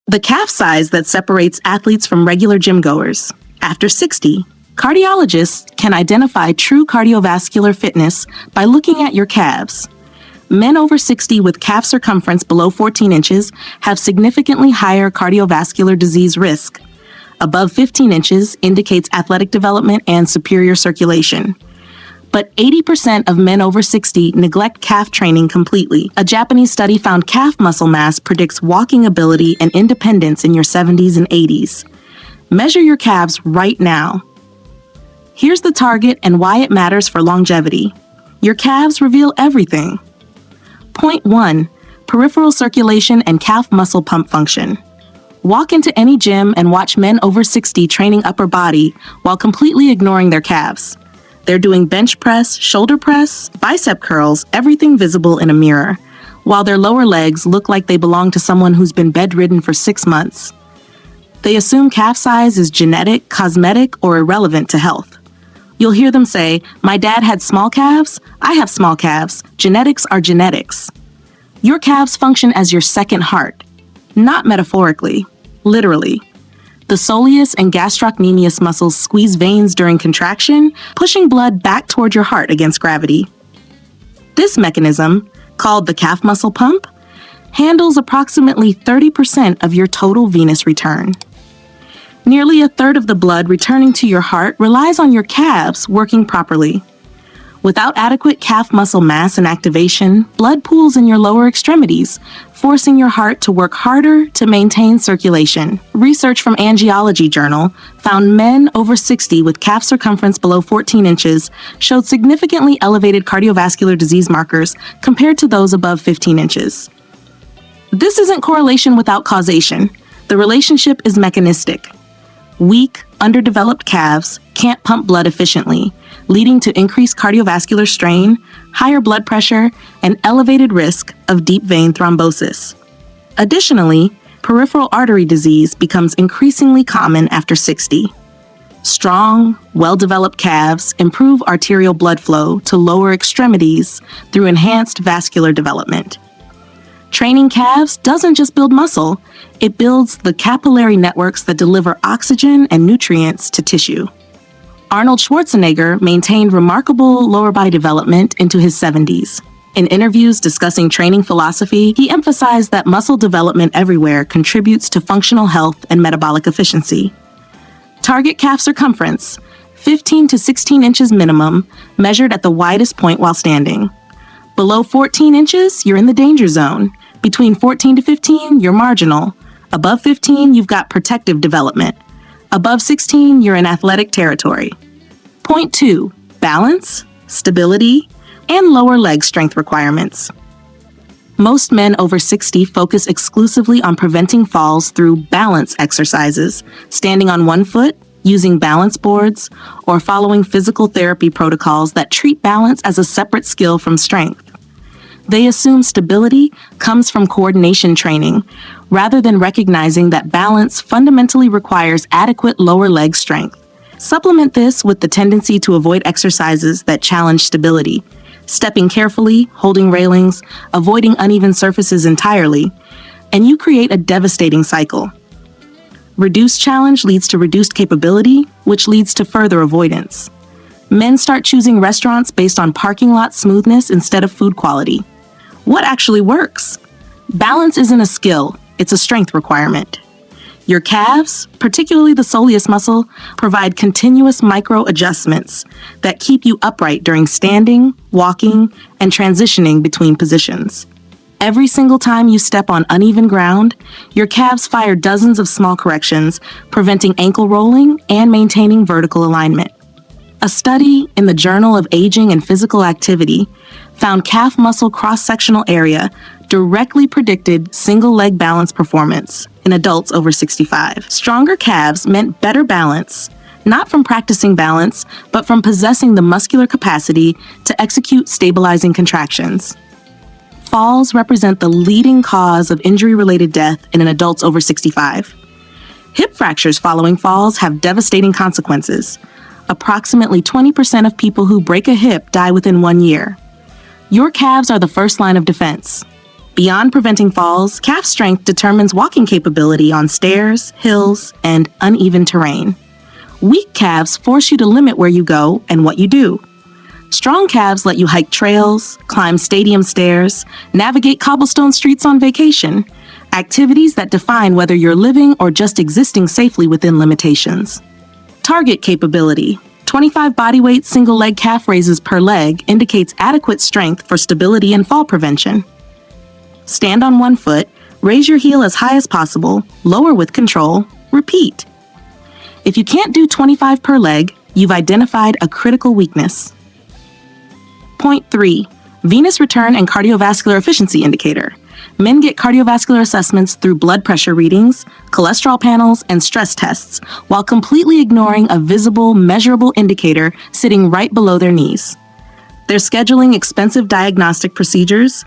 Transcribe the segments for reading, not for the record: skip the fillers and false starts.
The calf size that separates athletes from regular gym-goers. After 60, cardiologists can identify true cardiovascular fitness by looking at your calves. Men over 60 with calf circumference below 14 inches have significantly higher cardiovascular disease risk. Above 15 inches indicates athletic development and superior circulation. But 80% of men over 60 neglect calf training completely. A Japanese study found calf muscle mass predicts walking ability and independence in your 70s and 80s. Measure your calves right now. Here's the target and why it matters for longevity. Your calves reveal everything. Point 1. Peripheral circulation and calf muscle pump function. Walk into any gym and watch men over 60 training upper body while completely ignoring their calves. They're doing bench press, shoulder press, bicep curls, everything visible in a mirror, while their lower legs look like they belong to someone who's been bedridden for 6 months. They assume calf size is genetic, cosmetic, or irrelevant to health. You'll hear them say, "My dad had small calves, I have small calves, genetics are genetics." Your calves function as your second heart, not metaphorically, literally. The soleus and gastrocnemius muscles squeeze veins during contraction, pushing blood back toward your heart against gravity. This mechanism, called the calf muscle pump, handles approximately 30% of your total venous return. Nearly a third of the blood returning to your heart relies on your calves working properly. Without adequate calf muscle mass and activation, blood pools in your lower extremities, forcing your heart to work harder to maintain circulation. Research from Angiology Journal found men over 60 with calf circumference below 14 inches showed significantly elevated cardiovascular disease markers compared to those above 15 inches. This isn't correlation without causation. The relationship is mechanistic. Weak, underdeveloped calves can't pump blood efficiently, leading to increased cardiovascular strain, higher blood pressure, and elevated risk of deep vein thrombosis. Additionally, peripheral artery disease becomes increasingly common after 60. Strong, well-developed calves improve arterial blood flow to lower extremities through enhanced vascular development. Training calves doesn't just build muscle, it builds the capillary networks that deliver oxygen and nutrients to tissue. Arnold Schwarzenegger maintained remarkable lower body development into his 70s. In interviews discussing training philosophy, he emphasized that muscle development everywhere contributes to functional health and metabolic efficiency. Target calf circumference, 15 to 16 inches minimum, measured at the widest point while standing. Below 14 inches, you're in the danger zone. Between 14 to 15, you're marginal. Above 15, you've got protective development. Above 16, you're in athletic territory. Point 2, balance, stability, and lower leg strength requirements. Most men over 60 focus exclusively on preventing falls through balance exercises, standing on one foot, using balance boards, or following physical therapy protocols that treat balance as a separate skill from strength. They assume stability comes from coordination training, rather than recognizing that balance fundamentally requires adequate lower leg strength. Supplement this with the tendency to avoid exercises that challenge stability, stepping carefully, holding railings, avoiding uneven surfaces entirely, and you create a devastating cycle. Reduced challenge leads to reduced capability, which leads to further avoidance. Men start choosing restaurants based on parking lot smoothness instead of food quality. What actually works? Balance isn't a skill, it's a strength requirement. Your calves, particularly the soleus muscle, provide continuous micro adjustments that keep you upright during standing, walking, and transitioning between positions. Every single time you step on uneven ground, your calves fire dozens of small corrections, preventing ankle rolling and maintaining vertical alignment. A study in the Journal of Aging and Physical Activity found calf muscle cross-sectional area directly predicted single-leg balance performance in adults over 65. Stronger calves meant better balance, not from practicing balance, but from possessing the muscular capacity to execute stabilizing contractions. Falls represent the leading cause of injury-related death in adults over 65. Hip fractures following falls have devastating consequences. Approximately 20% of people who break a hip die within 1 year. Your calves are the first line of defense. Beyond preventing falls, calf strength determines walking capability on stairs, hills, and uneven terrain. Weak calves force you to limit where you go and what you do. Strong calves let you hike trails, climb stadium stairs, navigate cobblestone streets on vacation, activities that define whether you're living or just existing safely within limitations. Target capability. 25 bodyweight single-leg calf raises per leg indicates adequate strength for stability and fall prevention. Stand on one foot, raise your heel as high as possible, lower with control, repeat. If you can't do 25 per leg, you've identified a critical weakness. Point 3. Venous return and cardiovascular efficiency indicator. Men get cardiovascular assessments through blood pressure readings, cholesterol panels, and stress tests, while completely ignoring a visible, measurable indicator sitting right below their knees. They're scheduling expensive diagnostic procedures,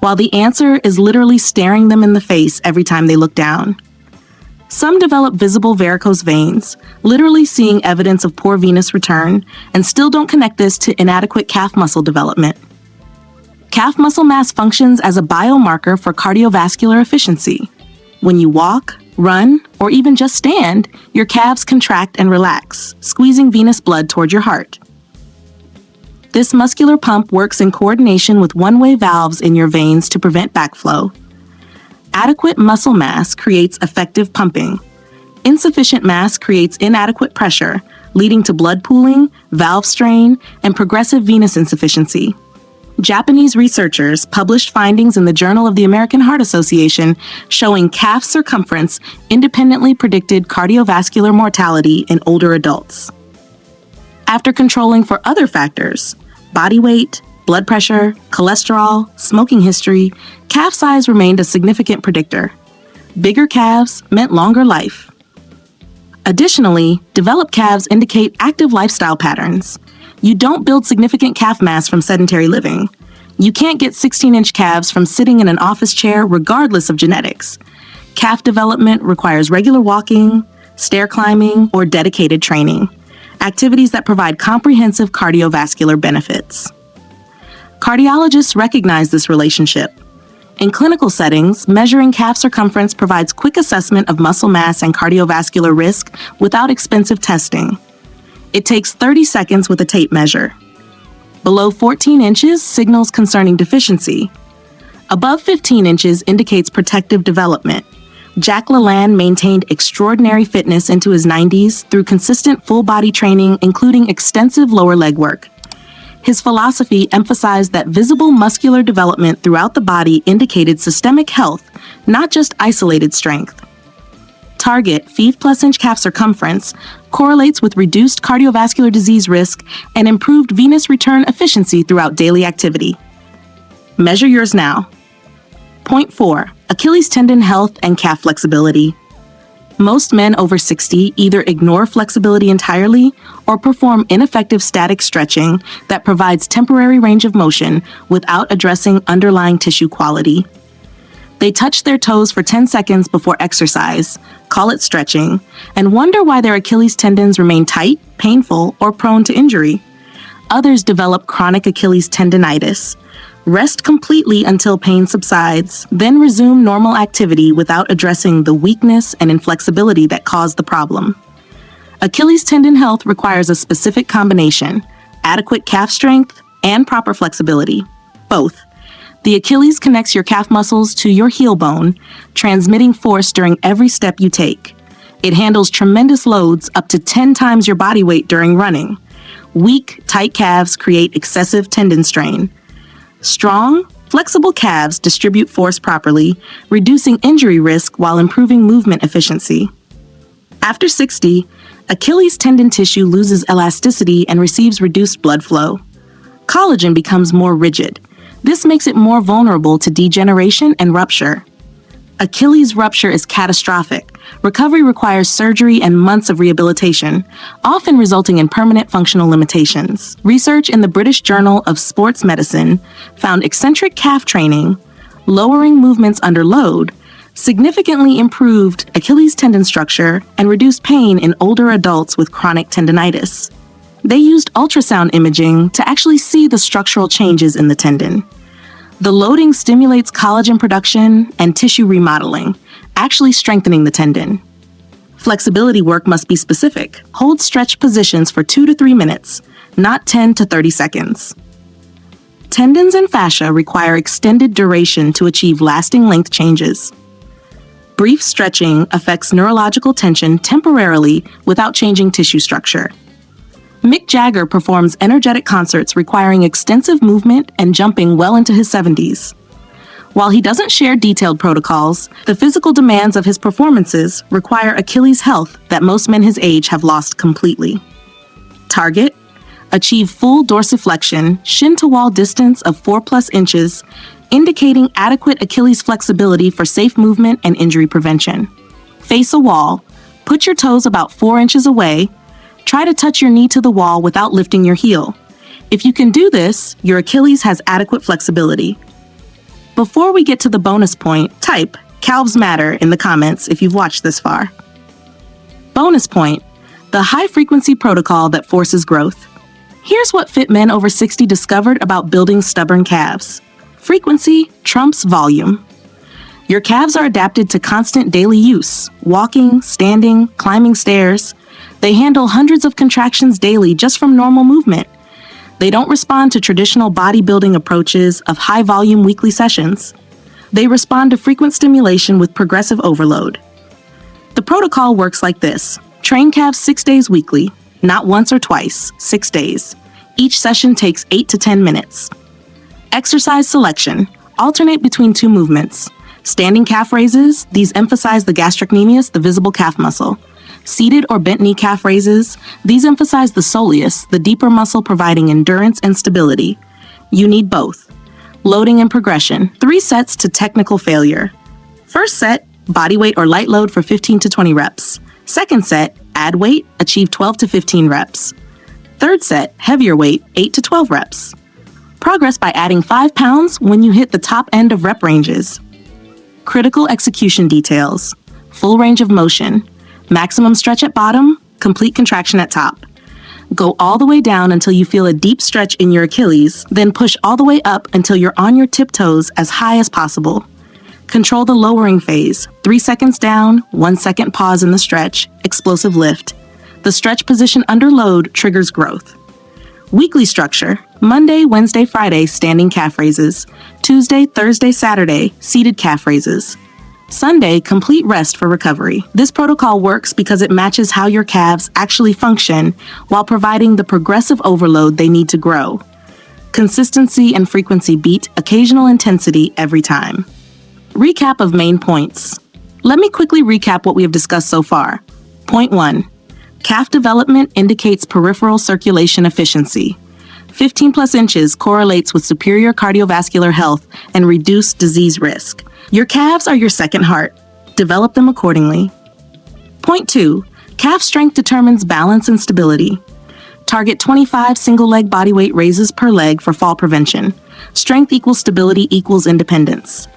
while the answer is literally staring them in the face every time they look down. Some develop visible varicose veins, literally seeing evidence of poor venous return, and still don't connect this to inadequate calf muscle development. Calf muscle mass functions as a biomarker for cardiovascular efficiency. When you walk, run, or even just stand, your calves contract and relax, squeezing venous blood toward your heart. This muscular pump works in coordination with one-way valves in your veins to prevent backflow. Adequate muscle mass creates effective pumping. Insufficient mass creates inadequate pressure, leading to blood pooling, valve strain, and progressive venous insufficiency. Japanese researchers published findings in the Journal of the American Heart Association showing calf circumference independently predicted cardiovascular mortality in older adults. After controlling for other factors, body weight, blood pressure, cholesterol, smoking history, calf size remained a significant predictor. Bigger calves meant longer life. Additionally, developed calves indicate active lifestyle patterns. You don't build significant calf mass from sedentary living. You can't get 16-inch calves from sitting in an office chair regardless of genetics. Calf development requires regular walking, stair climbing, or dedicated training, activities that provide comprehensive cardiovascular benefits. Cardiologists recognize this relationship. In clinical settings, measuring calf circumference provides quick assessment of muscle mass and cardiovascular risk without expensive testing. It takes 30 seconds with a tape measure. Below 14 inches signals concerning deficiency. Above 15 inches indicates protective development. Jack LaLanne maintained extraordinary fitness into his 90s through consistent full-body training, including extensive lower leg work. His philosophy emphasized that visible muscular development throughout the body indicated systemic health, not just isolated strength. Target 5+ inch calf circumference correlates with reduced cardiovascular disease risk and improved venous return efficiency throughout daily activity. Measure yours now. Point 4. Achilles tendon health and calf flexibility. Most men over 60 either ignore flexibility entirely or perform ineffective static stretching that provides temporary range of motion without addressing underlying tissue quality. They touch their toes for 10 seconds before exercise, call it stretching, and wonder why their Achilles tendons remain tight, painful, or prone to injury. Others develop chronic Achilles tendinitis. Rest completely until pain subsides, then resume normal activity without addressing the weakness and inflexibility that caused the problem. Achilles tendon health requires a specific combination: adequate calf strength and proper flexibility. Both. The Achilles connects your calf muscles to your heel bone, transmitting force during every step you take. It handles tremendous loads up to 10 times your body weight during running. Weak, tight calves create excessive tendon strain. Strong, flexible calves distribute force properly, reducing injury risk while improving movement efficiency. After 60, Achilles tendon tissue loses elasticity and receives reduced blood flow. Collagen becomes more rigid. This makes it more vulnerable to degeneration and rupture. Achilles rupture is catastrophic. Recovery requires surgery and months of rehabilitation, often resulting in permanent functional limitations. Research in the British Journal of Sports Medicine found eccentric calf training, lowering movements under load, significantly improved Achilles tendon structure and reduced pain in older adults with chronic tendinitis. They used ultrasound imaging to actually see the structural changes in the tendon. The loading stimulates collagen production and tissue remodeling, actually strengthening the tendon. Flexibility work must be specific. Hold stretch positions for 2 to 3 minutes, not 10 to 30 seconds. Tendons and fascia require extended duration to achieve lasting length changes. Brief stretching affects neurological tension temporarily without changing tissue structure. Mick Jagger performs energetic concerts requiring extensive movement and jumping well into his 70s. While he doesn't share detailed protocols, the physical demands of his performances require Achilles health that most men his age have lost completely. Target: achieve full dorsiflexion, shin-to-wall distance of 4+ inches, indicating adequate Achilles flexibility for safe movement and injury prevention. Face a wall. Put your toes about 4 inches away. Try to touch your knee to the wall without lifting your heel. If you can do this, your Achilles has adequate flexibility. Before we get to the bonus point, type "calves matter" in the comments if you've watched this far. Bonus point: the high-frequency protocol that forces growth. Here's what fit men over 60 discovered about building stubborn calves. Frequency trumps volume. Your calves are adapted to constant daily use, walking, standing, climbing stairs. They handle hundreds of contractions daily just from normal movement. They don't respond to traditional bodybuilding approaches of high-volume weekly sessions. They respond to frequent stimulation with progressive overload. The protocol works like this. Train calves 6 days weekly, not once or twice, 6 days. Each session takes 8 to 10 minutes. Exercise selection. Alternate between 2 movements. Standing calf raises. These emphasize the gastrocnemius, the visible calf muscle. Seated or bent knee calf raises. These emphasize the soleus, the deeper muscle providing endurance and stability. You need both. Loading and progression. 3 sets to technical failure. First set, body weight or light load for 15 to 20 reps. Second set, add weight, achieve 12 to 15 reps. Third set, heavier weight, 8 to 12 reps. Progress by adding 5 pounds when you hit the top end of rep ranges. Critical execution details. Full range of motion. Maximum stretch at bottom, complete contraction at top. Go all the way down until you feel a deep stretch in your Achilles, then push all the way up until you're on your tiptoes as high as possible. Control the lowering phase, 3 seconds down, 1 second pause in the stretch, explosive lift. The stretch position under load triggers growth. Weekly structure: Monday, Wednesday, Friday, standing calf raises. Tuesday, Thursday, Saturday, seated calf raises. Sunday, complete rest for recovery. This protocol works because it matches how your calves actually function while providing the progressive overload they need to grow. Consistency and frequency beat occasional intensity every time. Recap of main points. Let me quickly recap what we have discussed so far. Point 1. Calf development indicates peripheral circulation efficiency. 15+ inches correlates with superior cardiovascular health and reduced disease risk. Your calves are your second heart. Develop them accordingly. Point 2. Calf strength determines balance and stability. Target 25 single-leg bodyweight raises per leg for fall prevention. Strength equals stability equals independence.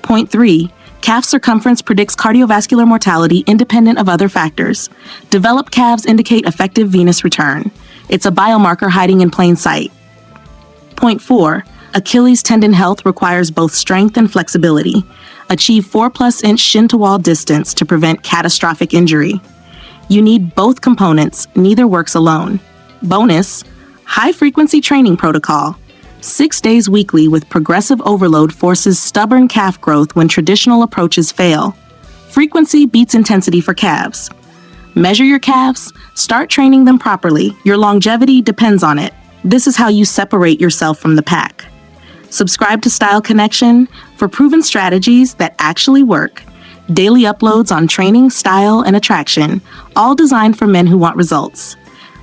Point 3. Calf circumference predicts cardiovascular mortality independent of other factors. Developed calves indicate effective venous return. It's a biomarker hiding in plain sight. Point 4. Achilles tendon health requires both strength and flexibility. Achieve 4+ inch shin-to-wall distance to prevent catastrophic injury. You need both components, neither works alone. Bonus: high-frequency training protocol. 6 days weekly with progressive overload forces stubborn calf growth when traditional approaches fail. Frequency beats intensity for calves. Measure your calves, start training them properly. Your longevity depends on it. This is how you separate yourself from the pack. Subscribe to Style Connection for proven strategies that actually work. Daily uploads on training, style, and attraction, all designed for men who want results.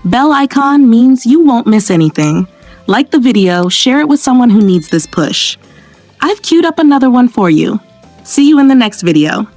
Bell icon means you won't miss anything. Like the video, share it with someone who needs this push. I've queued up another one for you. See you in the next video.